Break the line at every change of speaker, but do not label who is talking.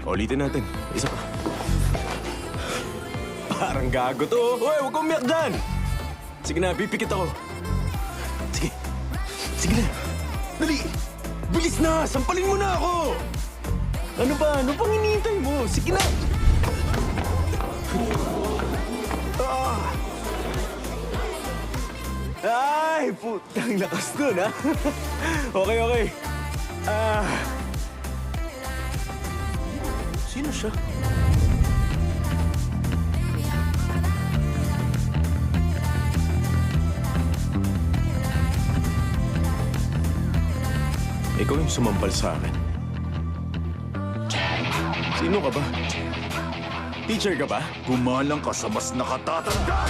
Ulitin natin. Isa pa. Parang gago to. Hoy, huwag kang umiyak dyan! Sige na, pipikit ako. Sige. Sige na. Dali! Bilis na! Sampalin mo na ako! Ano ba? Ano pang hinihintay mo? Sige na! Ah! Ay, putang lakas nun, ha? Okay, okay. Sino siya? Ikaw yung sumampal sa akin. Sino ka ba? Teacher ka ba?
Gumalang ka sa mas nakatatanda!